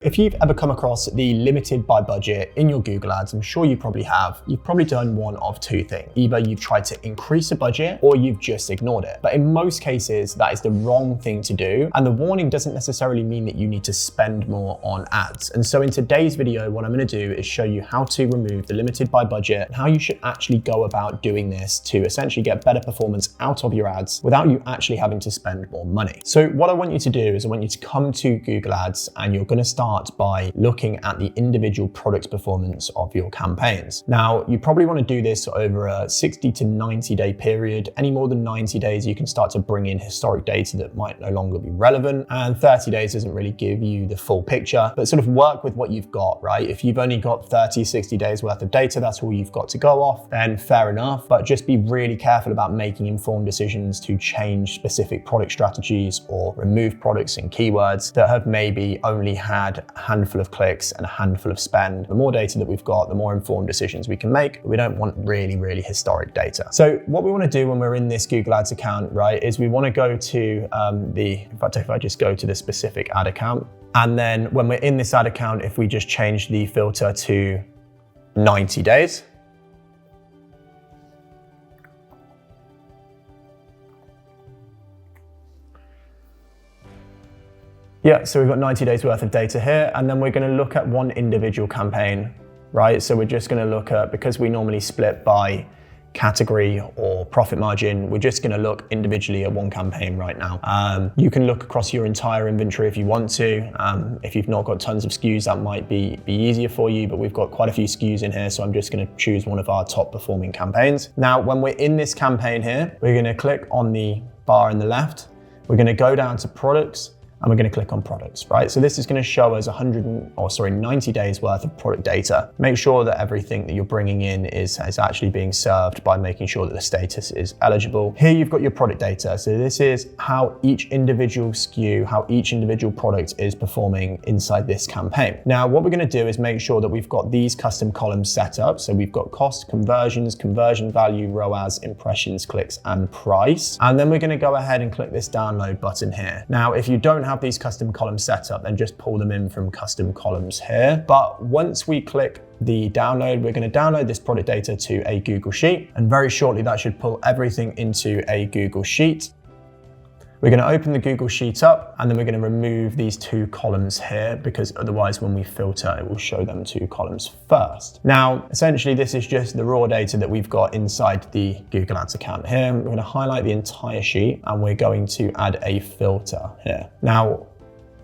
If you've ever come across the limited by budget in your Google Ads, I'm sure you probably have, you've probably done one of two things. Either you've tried to increase a budget or you've just ignored it. But in most cases, that is the wrong thing to do. And the warning doesn't necessarily mean that you need to spend more on ads. And so in today's video, what I'm gonna do is show you how to remove the limited by budget and how you should actually go about doing this to essentially get better performance out of your ads without you actually having to spend more money. So what I want you to do is I want you to come to Google Ads and you're gonna start by looking at the individual product performance of your campaigns. Now, you probably want to do this over a 60 to 90 day period. Any more than 90 days, you can start to bring in historic data that might no longer be relevant. And 30 days doesn't really give you the full picture, but sort of work with what you've got, right? If you've only got 30, 60 days worth of data, that's all you've got to go off, then fair enough. But just be really careful about making informed decisions to change specific product strategies or remove products and keywords that have maybe only had a handful of clicks and a handful of spend. The more data that we've got, the more informed decisions we can make. We don't want really historic data. So what we want to do when we're in this Google Ads account, right, is we want to go to if I just go to the specific ad account, and then when we're in this ad account, if we just change the filter to 90 days, yeah, so we've got 90 days worth of data here, and then we're going to look at one individual campaign, right? So we're just going to look at, because we normally split by category or profit margin, we're just going to look individually at one campaign right now. You can look across your entire inventory if you want to. If you've not got tons of SKUs, that might be easier for you, but we've got quite a few SKUs in here, so I'm just going to choose one of our top performing campaigns. Now, when we're in this campaign here, we're going to click on the bar on the left. We're going to go down to products, and we're going to click on products, right? So this is going to show us 90 days worth of product data. Make sure that everything that you're bringing in is actually being served by making sure that the status is eligible. Here you've got your product data. So this is how each individual SKU, how each individual product is performing inside this campaign. Now, what we're going to do is make sure that we've got these custom columns set up. So we've got cost, conversions, conversion value, ROAS, impressions, clicks, and price. And then we're going to go ahead and click this download button here. Now, if you don't have these custom columns set up, then just pull them in from custom columns here. But once we click the download, we're going to download this product data to a Google Sheet, and very shortly that should pull everything into a Google Sheet. We're going to open the Google Sheet up, and then we're going to remove these two columns here, because otherwise when we filter, it will show them two columns first. Now, essentially, this is just the raw data that we've got inside the Google Ads account here. We're going to highlight the entire sheet, and we're going to add a filter here. Now,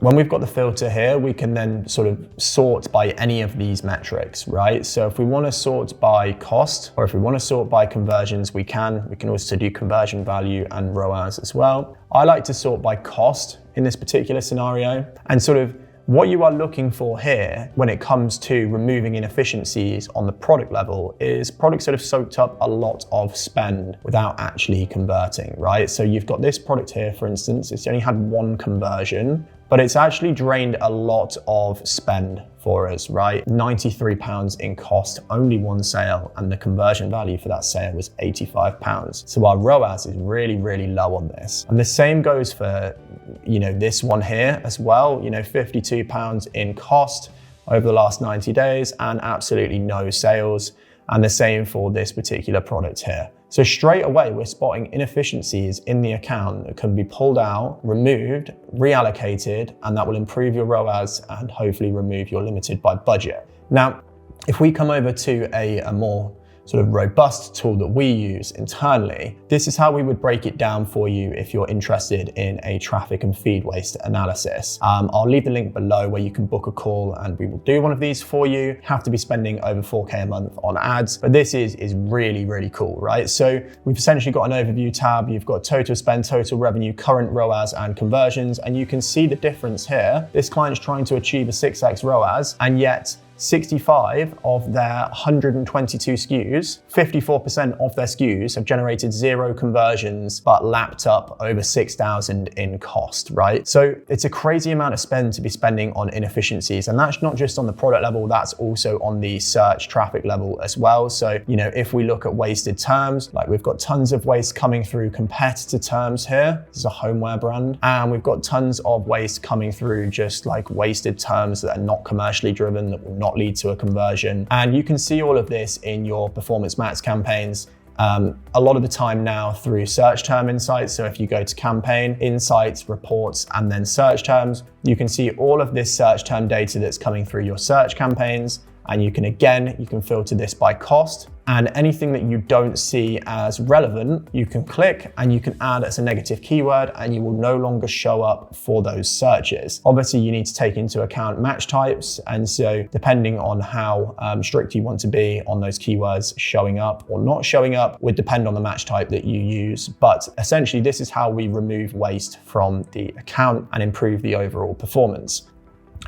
when we've got the filter here, we can then sort of sort by any of these metrics, right? So if we want to sort by cost, or if we want to sort by conversions, we can. We can also do conversion value and ROAS as well. I like to sort by cost in this particular scenario, and sort of what you are looking for here when it comes to removing inefficiencies on the product level is products that have soaked up a lot of spend without actually converting, right? So you've got this product here, for instance, it's only had one conversion, but it's actually drained a lot of spend for us, right? £93 in cost, only one sale, and the conversion value for that sale was £85. So our ROAS is really low on this. And the same goes for, this one here as well, £52 in cost over the last 90 days and absolutely no sales. And the same for this particular product here. So straight away, we're spotting inefficiencies in the account that can be pulled out, removed, reallocated, and that will improve your ROAS and hopefully remove your limited by budget. Now, if we come over to a more sort of robust tool that we use internally, this is how we would break it down for you if you're interested in a traffic and feed waste analysis. I'll leave the link below where you can book a call and we will do one of these for you. You have to be spending over 4K a month on ads, but this is really cool, right? So we've essentially got an overview tab. You've got total spend, total revenue, current ROAS, and conversions, and you can see the difference here. This client's trying to achieve a 6x ROAS, and yet 65 of their 122 SKUs, 54% of their SKUs have generated 0 conversions, but lapped up over 6,000 in cost, right? So it's a crazy amount of spend to be spending on inefficiencies. And that's not just on the product level, that's also on the search traffic level as well. So, if we look at wasted terms, like we've got tons of waste coming through competitor terms here. This is a homeware brand. And we've got tons of waste coming through just like wasted terms that are not commercially driven, that will not lead to a conversion. And you can see all of this in your Performance Max campaigns. A lot of the time now through search term insights. So if you go to campaign, insights, reports, and then search terms, you can see all of this search term data that's coming through your search campaigns. And you can filter this by cost, and anything that you don't see as relevant, you can click and you can add as a negative keyword, and you will no longer show up for those searches. Obviously, you need to take into account match types. And so depending on how strict you want to be on those keywords showing up or not showing up would depend on the match type that you use. But essentially, this is how we remove waste from the account and improve the overall performance.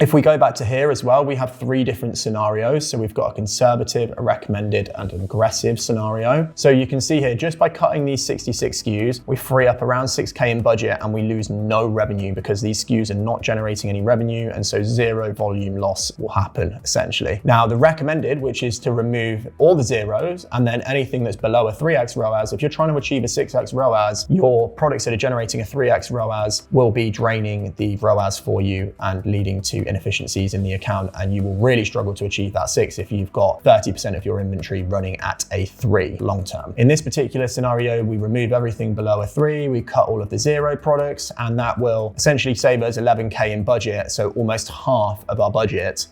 If we go back to here as well, we have 3 different scenarios. So we've got a conservative, a recommended, and an aggressive scenario. So you can see here, just by cutting these 66 SKUs, we free up around 6K in budget and we lose no revenue because these SKUs are not generating any revenue. And so 0 volume loss will happen essentially. Now the recommended, which is to remove all the zeros and then anything that's below a 3x ROAS. If you're trying to achieve a 6x ROAS, your products that are generating a 3x ROAS will be draining the ROAS for you and leading to inefficiencies in the account, and you will really struggle to achieve that 6 if you've got 30% of your inventory running at a 3 long term. In this particular scenario, we remove everything below a 3, we cut all of the 0 products, and that will essentially save us 11K in budget, so almost half of our budget,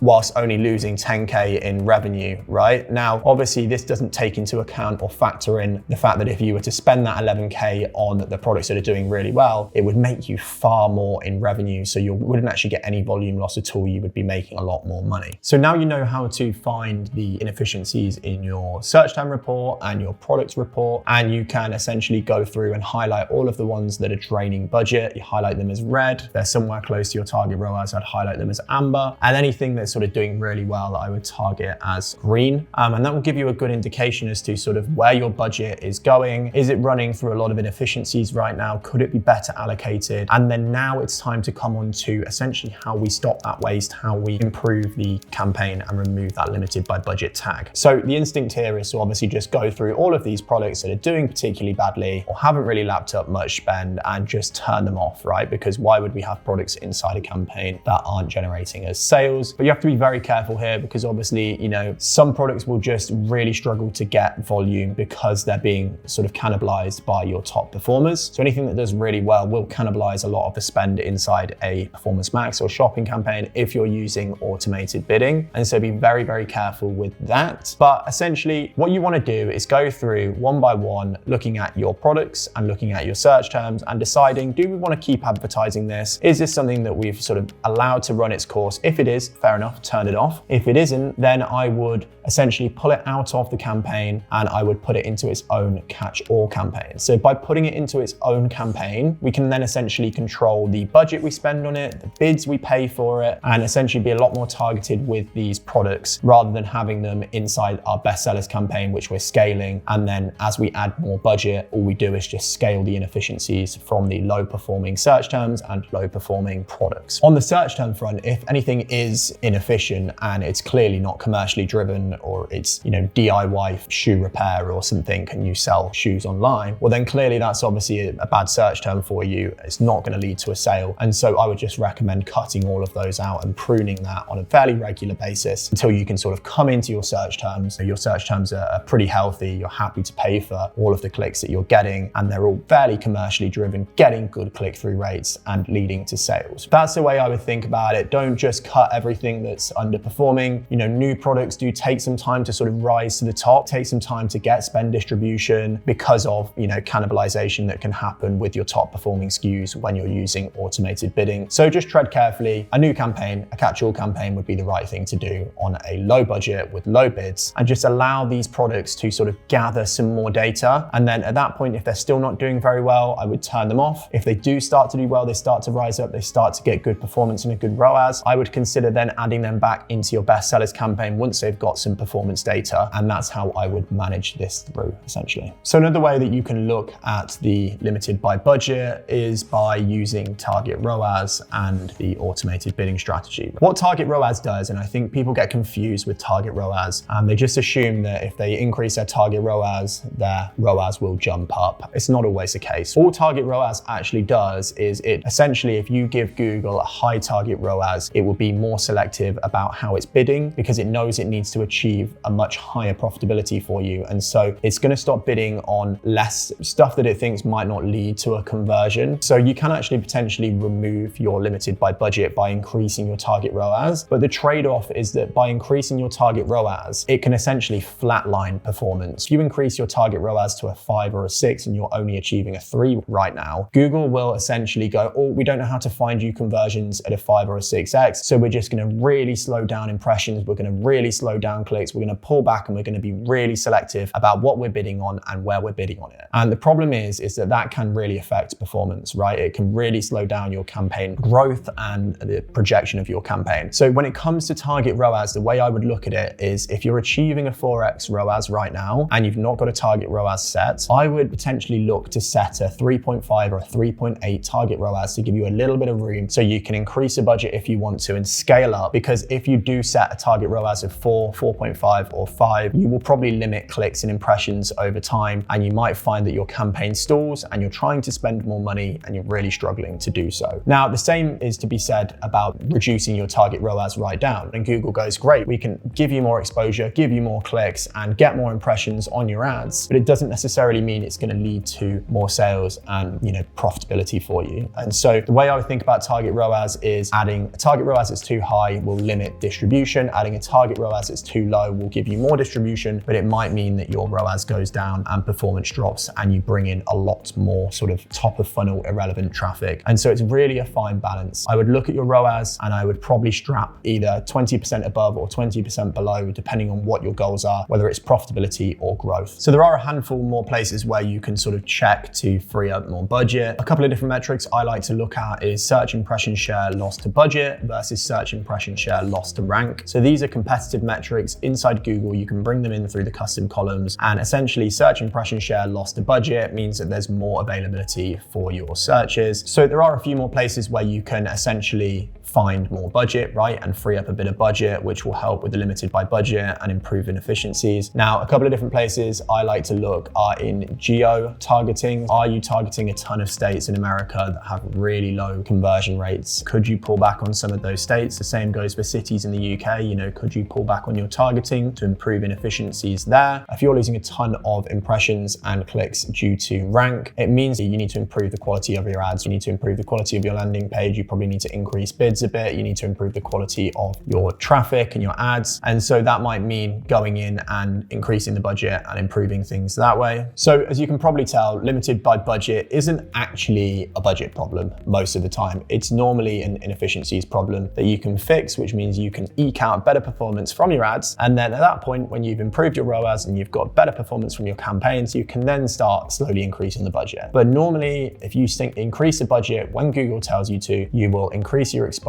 whilst only losing 10K in revenue, right? Now, obviously this doesn't take into account or factor in the fact that if you were to spend that 11K on the products that are doing really well, it would make you far more in revenue. So you wouldn't actually get any volume loss at all. You would be making a lot more money. So now you know how to find the inefficiencies in your search term report and your products report, and you can essentially go through and highlight all of the ones that are draining budget. You highlight them as red. If they're somewhere close to your target ROAS, I'd highlight them as amber, and anything that's sort of doing really well, I would target as green. And that will give you a good indication as to sort of where your budget is going. Is it running through a lot of inefficiencies right now? Could it be better allocated? And then now it's time to come on to essentially how we stop that waste, how we improve the campaign and remove that limited by budget tag. So the instinct here is to obviously just go through all of these products that are doing particularly badly or haven't really lapped up much spend and just turn them off, right? Because why would we have products inside a campaign that aren't generating us sales? But you have to be very careful here because obviously, some products will just really struggle to get volume because they're being sort of cannibalized by your top performers. So anything that does really well will cannibalize a lot of the spend inside a Performance Max or shopping campaign if you're using automated bidding. And so be very, very careful with that. But essentially what you want to do is go through one by one, looking at your products and looking at your search terms and deciding, do we want to keep advertising this? Is this something that we've sort of allowed to run its course? If it is, fair enough, turn it off. If it isn't, then I would essentially pull it out of the campaign and I would put it into its own catch-all campaign. So by putting it into its own campaign, we can then essentially control the budget we spend on it, the bids we pay for it, and essentially be a lot more targeted with these products rather than having them inside our best sellers campaign, which we're scaling. And then as we add more budget, all we do is just scale the inefficiencies from the low performing search terms and low performing products. On the search term front, if anything is inefficient and it's clearly not commercially driven, or it's DIY shoe repair or something, and you sell shoes online, well then clearly that's obviously a bad search term for you. It's not going to lead to a sale. And so I would just recommend cutting all of those out and pruning that on a fairly regular basis until you can sort of come into your search terms. So your search terms are pretty healthy. You're happy to pay for all of the clicks that you're getting, and they're all fairly commercially driven, getting good click-through rates and leading to sales. That's the way I would think about it. Don't just cut everything that's underperforming. New products do take some time to sort of rise to the top, take some time to get spend distribution because of, cannibalization that can happen with your top performing SKUs when you're using automated bidding. So just tread carefully. A new campaign, a catch-all campaign would be the right thing to do on a low budget with low bids, and just allow these products to sort of gather some more data. And then at that point, if they're still not doing very well, I would turn them off. If they do start to do well, they start to rise up, they start to get good performance and a good ROAS, I would consider then adding them back into your best sellers campaign once they've got some performance data. And that's how I would manage this through, essentially. So another way that you can look at the limited by budget is by using target ROAS and the automated bidding strategy. What target ROAS does, and I think people get confused with target ROAS, they just assume that if they increase their target ROAS, their ROAS will jump up. It's not always the case. All target ROAS actually does is it essentially, if you give Google a high target ROAS, it will be more selective about how it's bidding because it knows it needs to achieve a much higher profitability for you. And so it's going to stop bidding on less stuff that it thinks might not lead to a conversion. So you can actually potentially remove your limited by budget by increasing your target ROAS. But the trade-off is that by increasing your target ROAS, it can essentially flatline performance. If you increase your target ROAS to a 5 or a 6 and you're only achieving a 3 right now, Google will essentially go, oh, we don't know how to find you conversions at a 5 or a 6x. So we're just going to really slow down impressions. We're going to really slow down clicks. We're going to pull back and we're going to be really selective about what we're bidding on and where we're bidding on it. And the problem is that can really affect performance, right? It can really slow down your campaign growth and the projection of your campaign. So when it comes to target ROAS, the way I would look at it is if you're achieving a 4x ROAS right now and you've not got a target ROAS set, I would potentially look to set a 3.5 or a 3.8 target ROAS to give you a little bit of room so you can increase the budget if you want to and scale up. Because if you do set a target ROAS of 4, 4.5 or 5, you will probably limit clicks and impressions over time, and you might find that your campaign stalls and you're trying to spend more money and you're really struggling to do so. Now, the same is to be said about reducing your target ROAS right down. And Google goes, great, we can give you more exposure, give you more clicks and get more impressions on your ads, but it doesn't necessarily mean it's going to lead to more sales and, profitability for you. And so the way I would think about target ROAS is adding a target ROAS that's too high will limit distribution. Adding a target ROAS that's too low will give you more distribution, but it might mean that your ROAS goes down and performance drops and you bring in a lot more sort of top of funnel irrelevant traffic. And so it's really a fine balance. I would look at your ROAS and I would probably strap either 20% above or 20% below, depending on what your goals are, whether it's profitability or growth. So there are a handful more places where you can sort of check to free up more budget. A couple of different metrics I like to look at is search impression share lost to budget versus search impression share lost to rank. So these are competitive metrics inside Google. You can bring them in through the custom columns, and essentially search impression share lost to budget means that there's more availability for your searches. So there are a few more places where you can essentially find more budget, right? And free up a bit of budget, which will help with the limited by budget and improving efficiencies. Now, a couple of different places I like to look are in geo targeting. Are you targeting a ton of states in America that have really low conversion rates? Could you pull back on some of those states? The same goes for cities in the UK. Could you pull back on your targeting to improve inefficiencies there? If you're losing a ton of impressions and clicks due to rank, it means that you need to improve the quality of your ads. You need to improve the quality of your landing page. You probably need to increase bids a bit. You need to improve the quality of your traffic and your ads. And so that might mean going in and increasing the budget and improving things that way. So as you can probably tell, limited by budget isn't actually a budget problem most of the time. It's normally an inefficiencies problem that you can fix, which means you can eke out better performance from your ads. And then at that point, when you've improved your ROAS and you've got better performance from your campaigns, you can then start slowly increasing the budget. But normally, if you increase the budget when Google tells you to, you will increase your exposure,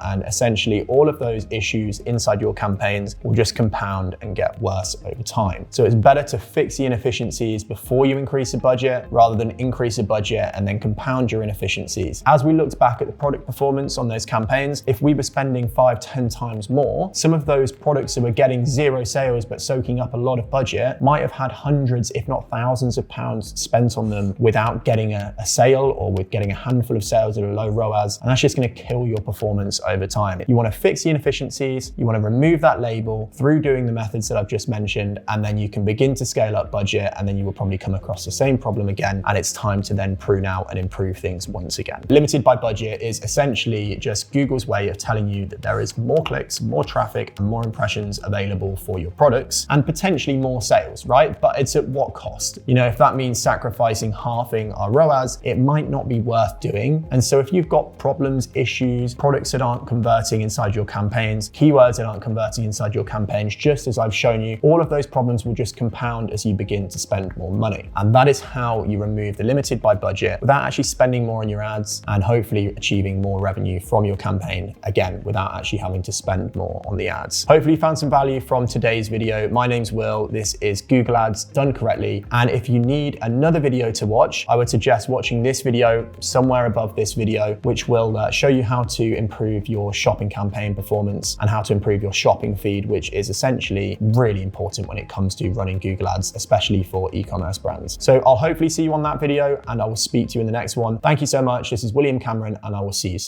and essentially all of those issues inside your campaigns will just compound and get worse over time. So it's better to fix the inefficiencies before you increase the budget rather than increase the budget and then compound your inefficiencies. As we looked back at the product performance on those campaigns, if we were spending 5-10 times more, some of those products that were getting 0 sales but soaking up a lot of budget might have had hundreds, if not thousands of pounds spent on them without getting a sale or with getting a handful of sales at a low ROAS, and that's just going to kill your performance over time. You want to fix the inefficiencies, you want to remove that label through doing the methods that I've just mentioned, and then you can begin to scale up budget, and then you will probably come across the same problem again, and it's time to then prune out and improve things once again. Limited by budget is essentially just Google's way of telling you that there is more clicks, more traffic, and more impressions available for your products, and potentially more sales, right? But it's at what cost? If that means sacrificing halving our ROAS, it might not be worth doing. And so if you've got problems, issues, products that aren't converting inside your campaigns, keywords that aren't converting inside your campaigns, just as I've shown you, all of those problems will just compound as you begin to spend more money. And that is how you remove the limited by budget without actually spending more on your ads and hopefully achieving more revenue from your campaign, again, without without actually having to spend more on the ads. Hopefully you found some value from today's video. My name's Will. This is Google Ads done correctly. And if you need another video to watch, I would suggest watching this video somewhere above this video, which will show you how to improve your shopping campaign performance and how to improve your shopping feed, which is essentially really important when it comes to running Google Ads, especially for e-commerce brands. So I'll hopefully see you on that video, and I will speak to you in the next one. Thank you so much. This is William Cameron, and I will see you soon.